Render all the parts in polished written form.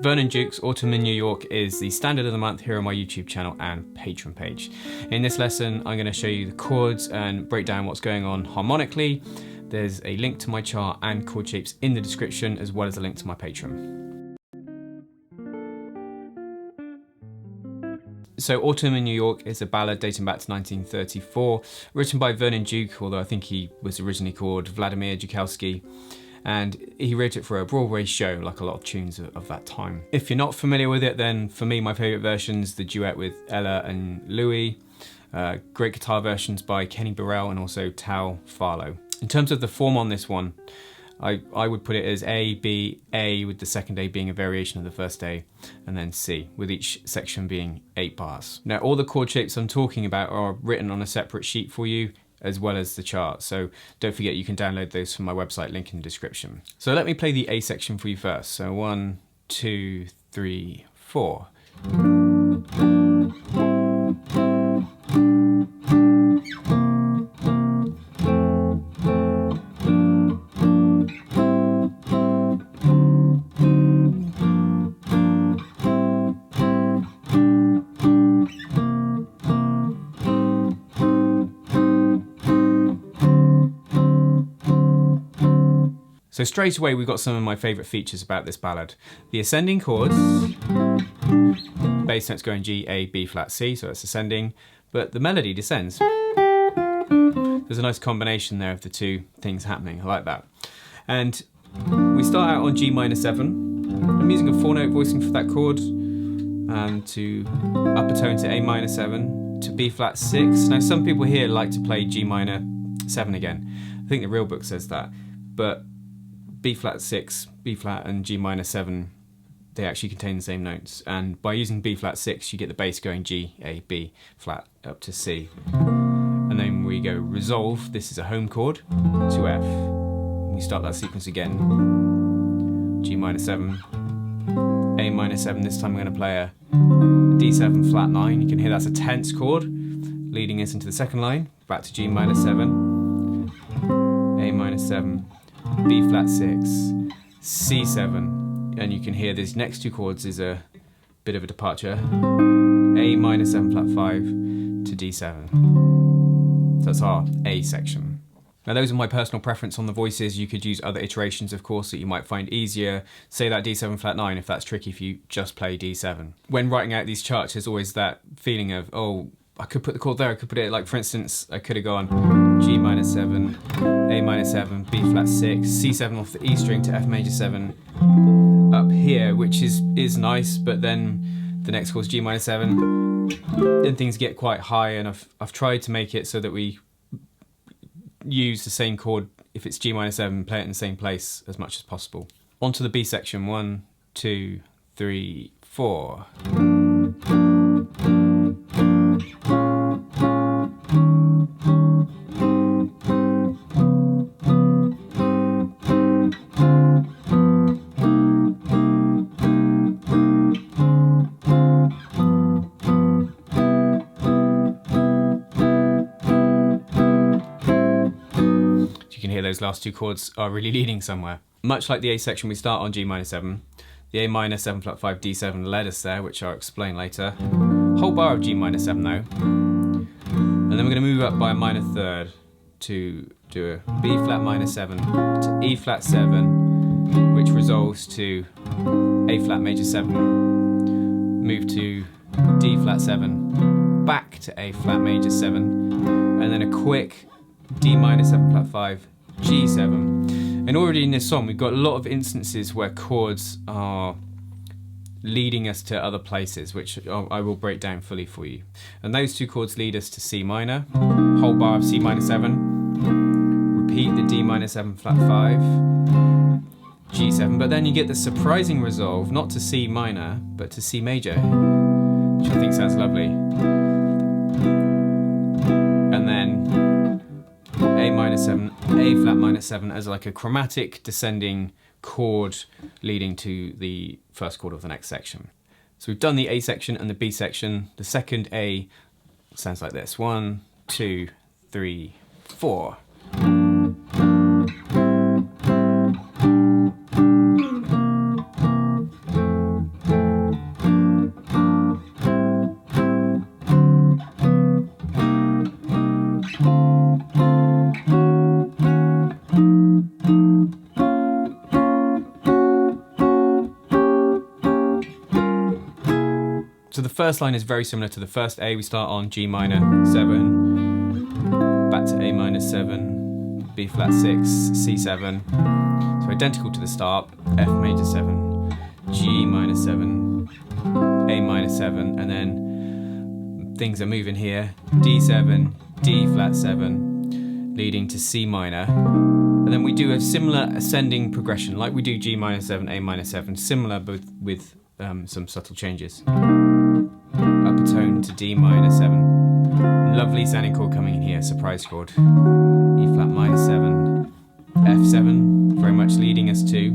Vernon Duke's Autumn in New York is the standard of the month here on my YouTube channel and Patreon page. In this lesson, I'm going to show you the chords and break down what's going on harmonically. There's a link to my chart and chord shapes in the description, as well as a link to my Patreon. So Autumn in New York is a ballad dating back to 1934, written by Vernon Duke, although I think he was originally called Vladimir Dukowski. And he wrote it for a Broadway show, like a lot of tunes of that time. If you're not familiar with it, then for me, my favourite version's the duet with Ella and Louis. Great guitar versions by Kenny Burrell and also Tal Farlow. In terms of the form on this one, I would put it as A, B, A, with the second A being a variation of the first A, and then C, with each section being 8 bars. Now, all the chord shapes I'm talking about are written on a separate sheet for you, as well as the chart. So don't forget you can download those from my website, link in the description. So let me play the A section for you first. So 1, 2, 3, 4. So straight away we've got some of my favourite features about this ballad. The ascending chords, bass notes going G, A, B flat, C, so it's ascending, but the melody descends. There's a nice combination there of the two things happening, I like that. And we start out on G minor 7. I'm using a 4-note voicing for that chord, to upper tone to A minor 7, to B flat 6. Now some people here like to play G minor 7 again. I think the real book says that, but B flat 6, B flat and G minor 7, they actually contain the same notes. And by using B flat 6, you get the bass going G, A, B flat up to C. And then we go resolve, this is a home chord, to F. We start that sequence again. G minor 7, A minor 7, this time I'm going to play a D7 flat 9. You can hear that's a tense chord, leading us into the second line, back to G minor 7, A minor 7, B flat 6, C7, and you can hear these next two chords is a bit of a departure. A minor 7 flat 5 to D7. So that's our A section. Now those are my personal preference on the voices. You could use other iterations, of course, that you might find easier. Say that D7 flat 9 if that's tricky for you, just play D7. When writing out these charts, there's always that feeling of, oh, I could put the chord there, I could put it, like for instance, I could have gone G minor 7, A minor 7, B flat 6, C7 off the E string to F major 7 up here, which is nice, but then the next chord is G minor 7, then things get quite high, and I've tried to make it so that we use the same chord, if it's G minor 7, play it in the same place as much as possible. On to the B section, 1, 2, 3, 4. Those last two chords are really leading somewhere. Much like the A section, we start on G minor 7. The A minor 7 flat 5 D7 led us there, which I'll explain later. Whole bar of G minor 7 though. And then we're going to move up by a minor third to do a B flat minor 7 to E flat 7, which resolves to A flat major 7. Move to D flat 7, back to A flat major 7, and then a quick D minor 7 flat 5, G7. And already in this song we've got a lot of instances where chords are leading us to other places, which I will break down fully for you. And those two chords lead us to C minor, whole bar of C minor 7, repeat the D minor 7 flat 5, G7, but then you get the surprising resolve, not to C minor, but to C major, which I think sounds lovely. And then A minor 7, A flat minor 7 as like a chromatic descending chord leading to the first chord of the next section. So we've done the A section and the B section. The second A sounds like this. 1, 2, 3, 4. So the first line is very similar to the first A. We start on G minor 7, back to A minor 7, B flat 6, C7. So identical to the start, F major 7, G minor 7, A minor 7, and then things are moving here, D7, D flat 7, leading to C minor. And then we do a similar ascending progression, like we do G minor 7, A minor 7, similar but with some subtle changes. Upper tone to D minor 7. Lovely sounding chord coming in here, surprise chord. E flat minor 7, F7, very much leading us to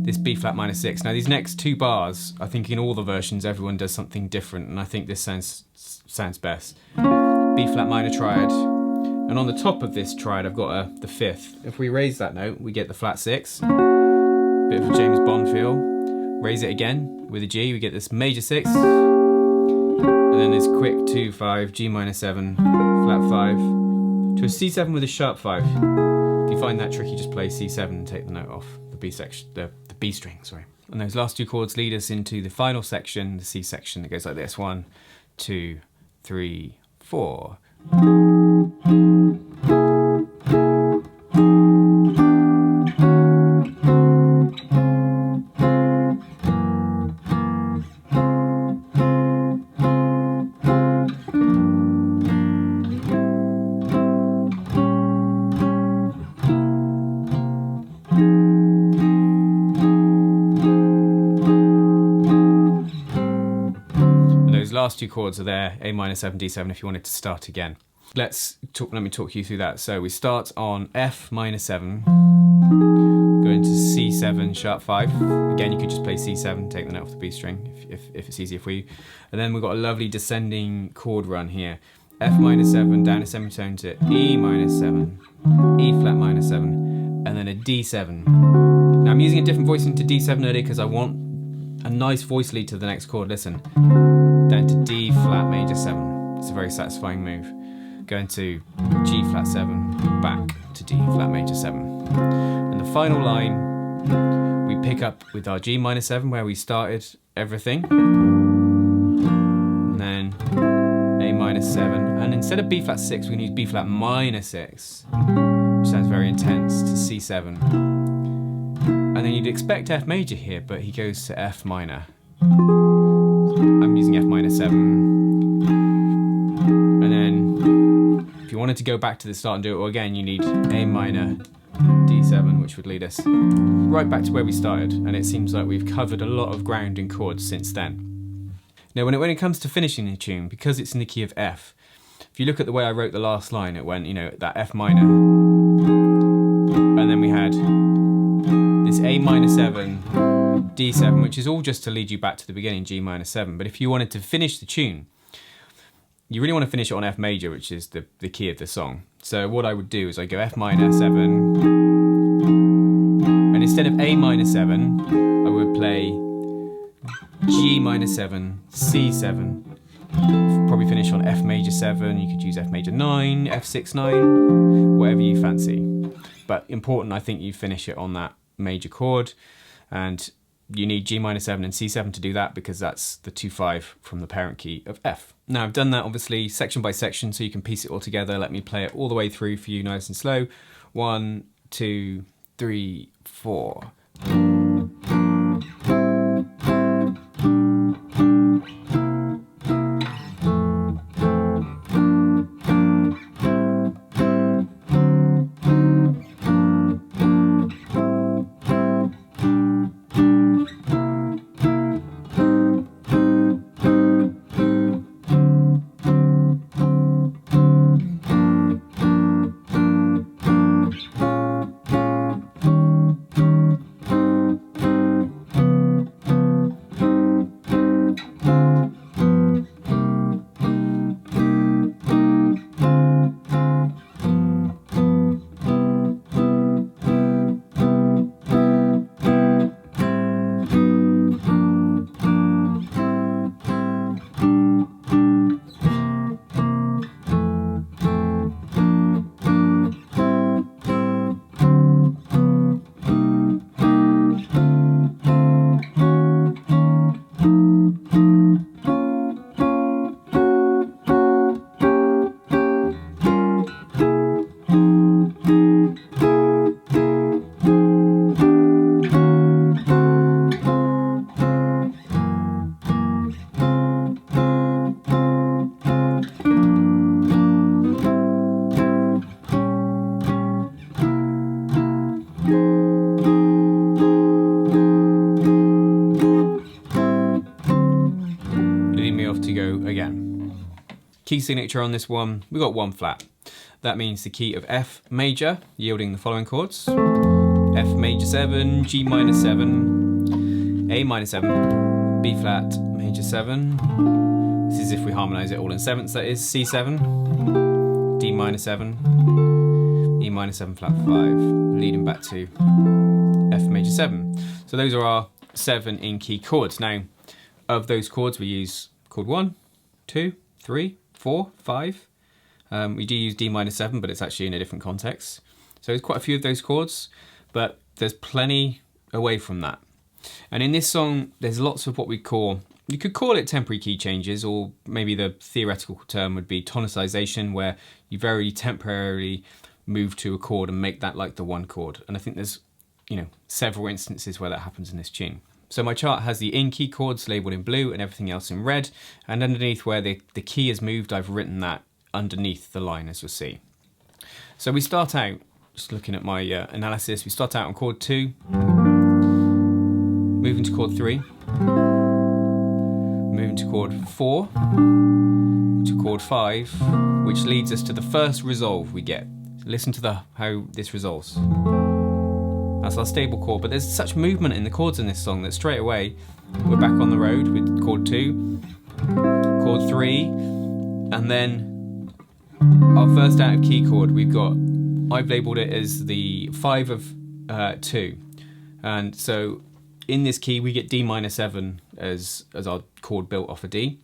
this B flat minor 6. Now these next two bars, I think in all the versions everyone does something different, and I think this sounds best. B flat minor triad, and on the top of this triad I've got the 5th. If we raise that note, we get the flat 6, bit of a James Bond feel. Raise it again with a G, we get this major 6, and then this quick 2-5, G minor 7, flat 5, to a C7 with a sharp 5. If you find that tricky, just play C7 and take the note off the B section, the B string, sorry. And those last two chords lead us into the final section, the C section, that goes like this: 1, 2, 3, 4. Last two chords are there, A minor 7, D7, if you wanted to start again. Let me talk you through that. So we start on F minor 7, go into C7, sharp 5. Again, you could just play C7, take the note off the B string if it's easier for you. And then we've got a lovely descending chord run here. F minor 7, down a semitone to E minor 7, E flat minor 7, and then a D7. Now I'm using a different voicing to D7 earlier because I want a nice voice lead to the next chord. Listen. Down to D flat major 7. It's a very satisfying move. Going to G flat 7, back to D flat major 7. And the final line, we pick up with our G minor 7 where we started everything. And then A minor 7. And instead of B flat 6, we can use B flat minor 6, which sounds very intense, to C7. And then you'd expect F major here, but he goes to F minor. I'm using F minor 7. And then if you wanted to go back to the start and do it all again, you need A minor D7, which would lead us right back to where we started. And it seems like we've covered a lot of ground in chords since then. Now when it comes to finishing the tune, because it's in the key of F, if you look at the way I wrote the last line, it went, that F minor, and then we had this A minor 7, D7, which is all just to lead you back to the beginning, G minor 7. But if you wanted to finish the tune, you really want to finish it on F major, which is the key of the song. So what I would do is I go F minor 7, and instead of A minor 7, I would play G minor 7, C7. Probably finish on F major 7, you could use F major 9, F6 9, whatever you fancy. But important, I think you finish it on that major chord, and you need G minor 7 and C7 to do that because that's the 2-5 from the parent key of F. Now I've done that obviously section by section so you can piece it all together. Let me play it all the way through for you nice and slow. 1, 2, 3, 4. to go again. Key signature on this one, we got 1 flat. That means the key of F major, yielding the following chords. F major 7, G minor 7, A minor 7, B flat major 7. This is if we harmonise it all in sevenths, that is C7, D minor 7, E minor 7 flat 5, leading back to F major 7. So those are our 7 in key chords. Now, of those chords, we use chord 1, 2, 3, 4, 5. We do use D minor 7, but it's actually in a different context. So there's quite a few of those chords, but there's plenty away from that. And in this song, there's lots of what we call, you could call it temporary key changes, or maybe the theoretical term would be tonicization, where you very temporarily move to a chord and make that like the one chord. And I think there's, several instances where that happens in this tune. So my chart has the in-key chords labelled in blue and everything else in red, and underneath where the key is moved, I've written that underneath the line, as you'll see. So we start out, just looking at my analysis, we start out on chord 2, moving to chord 3, moving to chord 4, to chord 5, which leads us to the first resolve we get. Listen to how this resolves. That's our stable chord, but there's such movement in the chords in this song that straight away we're back on the road with chord 2, chord 3, and then our first out of key chord I've labelled it as the 5 of 2. And so in this key we get D minor 7 as our chord built off a D.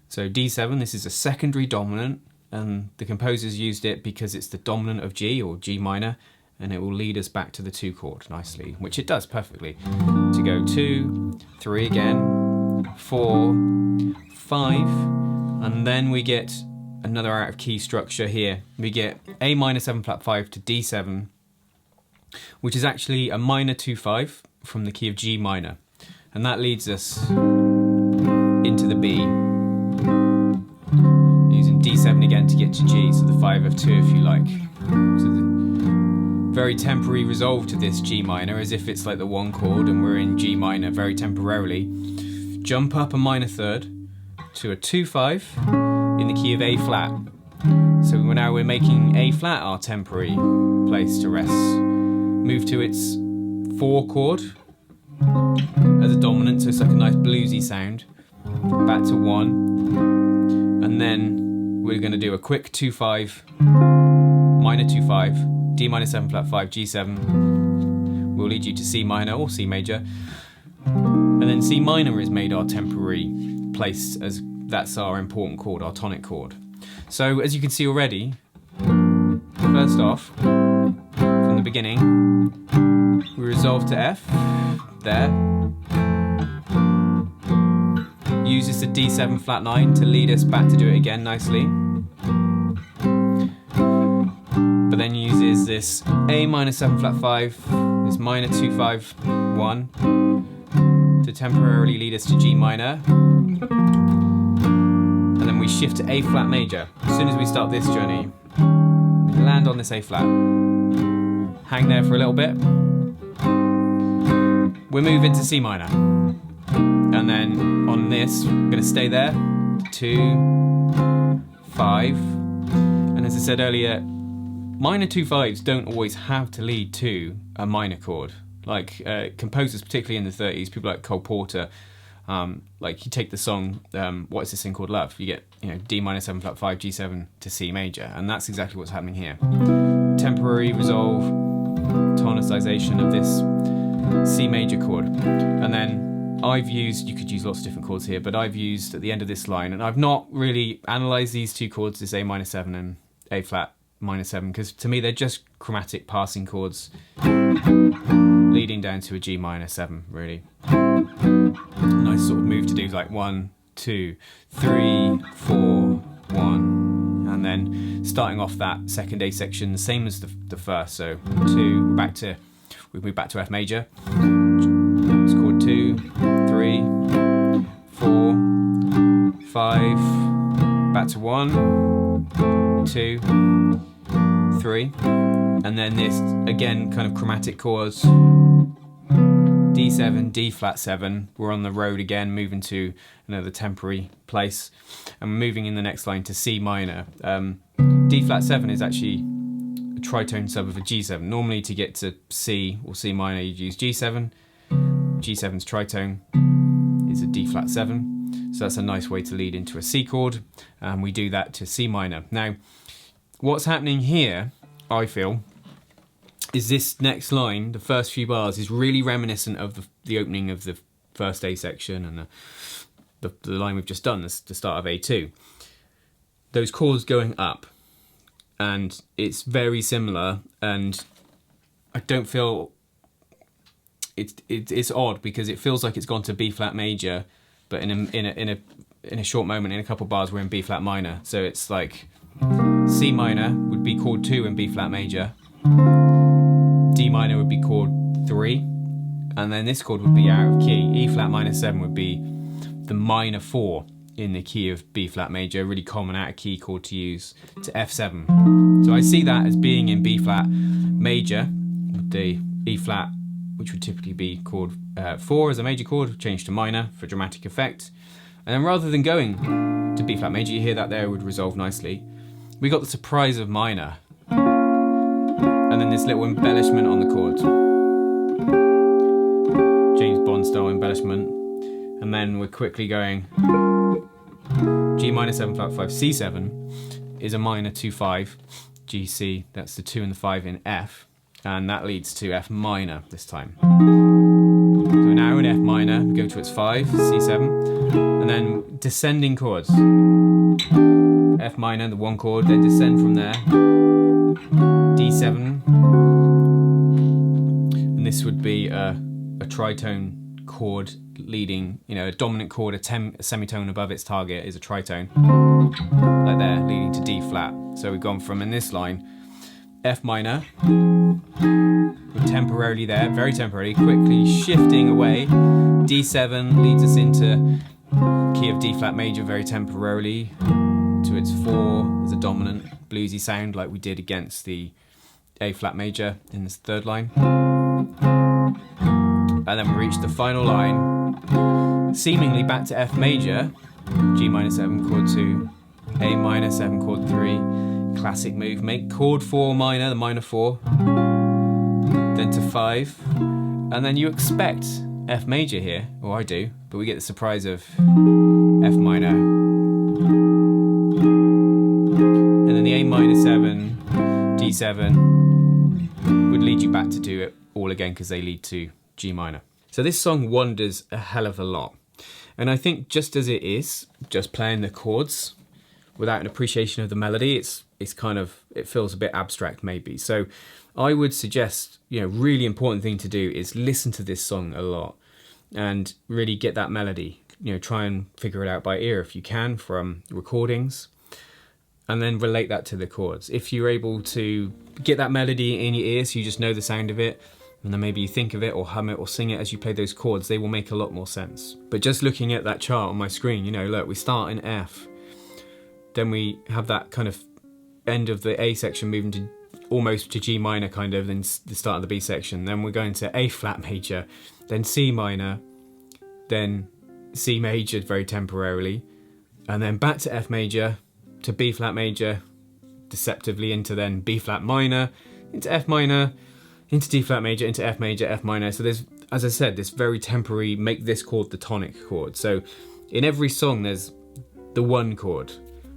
So D7, this is a secondary dominant, and the composers used it because it's the dominant of G, or G minor, and it will lead us back to the 2 chord nicely, which it does perfectly. To go 2, 3 again, 4, 5, and then we get another out of key structure here. We get A minor 7 flat 5 to D7, which is actually a minor 2-5 from the key of G minor, and that leads us into the B, using D7 again to get to G, so the 5 of 2 if you like. So the very temporary resolve to this G minor, as if it's like the 1 chord and we're in G minor very temporarily. Jump up a minor 3rd to a 2-5 in the key of A flat. So we're making A flat our temporary place to rest. Move to its 4 chord as a dominant, so it's like a nice bluesy sound. Back to 1, and then we're going to do a quick 2-5, minor 2-5, D minor 7 flat 5, G7 will lead you to C minor or C major, and then C minor is made our temporary place, as that's our important chord, our tonic chord. So as you can see already, first off, from the beginning, we resolve to F, there, uses the D7 flat 9 to lead us back to do it again nicely, but then uses this A minor 7 flat 5, this minor 2-5 1 to temporarily lead us to G minor, and then we shift to A flat major. As soon as we start this journey, we land on this A flat, hang there for a little bit, we move into C minor, and then on this we're going to stay there, 2, 5, and as I said earlier, minor 2-5s don't always have to lead to a minor chord. Like composers, particularly in the 30s, people like Cole Porter, like you take the song, What Is This Thing Called Love? You get D minor 7 flat 5, G7 to C major, and that's exactly what's happening here. Temporary resolve, tonicization of this C major chord, and then I've used, you could use lots of different chords here, but I've used at the end of this line, and I've not really analysed these 2 chords, this A minor 7 and A flat minor 7, because to me they're just chromatic passing chords leading down to a G minor 7, really. Nice sort of move to do, like 1, 2, 3, 4, 1, and then starting off that second A section, the same as the first, so 2, we move back to F major, it's chord 2, 3, 4, 5, back to 1, 2, 3, and then this again kind of chromatic chords D7, D flat 7. We're on the road again, moving to another temporary place. And we're moving in the next line to C minor. D flat 7 is actually a tritone sub of a G7. Normally to get to C or C minor you'd use G7. G7's tritone is a D flat 7. So that's a nice way to lead into a C chord. And we do that to C minor. Now, what's happening here, I feel, is this next line, the first few bars, is really reminiscent of the opening of the first A section and the line we've just done, the start of A2. Those chords going up, and it's very similar, and I don't feel it's odd because it feels like it's gone to B flat major, but in a short moment, in a couple bars, we're in B flat minor. So it's like C minor would be chord 2 in B flat major. D minor would be chord 3, and then this chord would be out of key. E flat minor 7 would be the minor 4 in the key of B flat major, really common out of key chord to use, to F7. So I see that as being in B flat major, with the E flat, which would typically be chord 4 as a major chord, changed to minor for dramatic effect. And then rather than going to B flat major, you hear that there would resolve nicely. We got the surprise of minor, and then this little embellishment on the chords. James Bond style embellishment. And then we're quickly going G minor 7 flat 5, C7 is a minor 2-5, G, C, that's the 2 and the 5 in F, and that leads to F minor this time. So now in F minor, we go to its 5, C7, and then descending chords. F minor, the one chord, then descend from there. D7, and this would be a tritone chord leading, a dominant chord, a semitone above its target is a tritone, like there, leading to D flat. So we've gone from, in this line, F minor, we're temporarily there, very temporarily, quickly shifting away. D7 leads us into key of D flat major very temporarily to its 4 as a dominant bluesy sound, like we did against the A flat major in this third line. And then we reach the final line, seemingly back to F major, G minor 7 chord 2, A minor 7 chord 3, classic move, make chord 4 minor, the minor 4, then to 5, and then you expect F major here, or I do, but we get the surprise of F minor, and then the A minor 7, D7 would lead you back to do it all again because they lead to G minor. So this song wanders a hell of a lot, and I think just as it is, just playing the chords without an appreciation of the melody, it feels a bit abstract maybe. So I would suggest, really important thing to do is listen to this song a lot and really get that melody. Try and figure it out by ear if you can from recordings, and then relate that to the chords. If you're able to get that melody in your ear so you just know the sound of it, and then maybe you think of it or hum it or sing it as you play those chords, they will make a lot more sense. But just looking at that chart on my screen, look, we start in F, then we have that kind of end of the A section moving to almost to G minor kind of, then the start of the B section, then we're going to A flat major, then C minor, then C major very temporarily, and then back to F major, to B flat major, deceptively into then B flat minor, into F minor, into D flat major, into F major, F minor. So there's, as I said, this very temporary, make this chord the tonic chord. So in every song there's the one chord.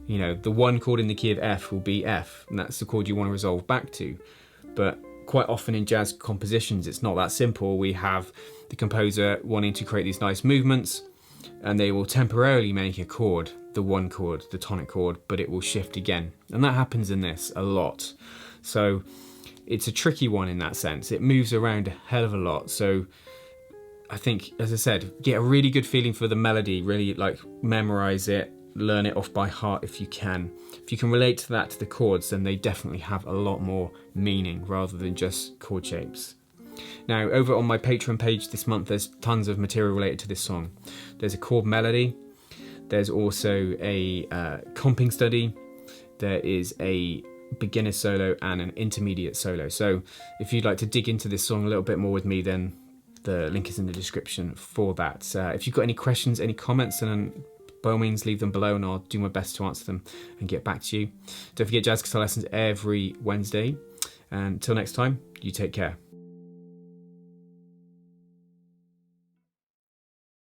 The one chord in the key of F will be F, and that's the chord you want to resolve back to. But quite often in jazz compositions it's not that simple. We have the composer wanting to create these nice movements, and they will temporarily make a chord the one chord, the tonic chord, but it will shift again. And that happens in this a lot. So it's a tricky one in that sense. It moves around a hell of a lot. So I think, as I said, get a really good feeling for the melody, really memorize it, learn it off by heart if you can. If you can relate to that to the chords, then they definitely have a lot more meaning rather than just chord shapes. Now, over on my Patreon page this month, there's tons of material related to this song. There's a chord melody, there's also a comping study, there is a beginner solo and an intermediate solo. So if you'd like to dig into this song a little bit more with me, then The link is in the description for that. If you've got any questions, any comments, then by all means leave them below and I'll do my best to answer them and get back to you. Don't forget jazz guitar lessons every Wednesday. And until next time, you take care.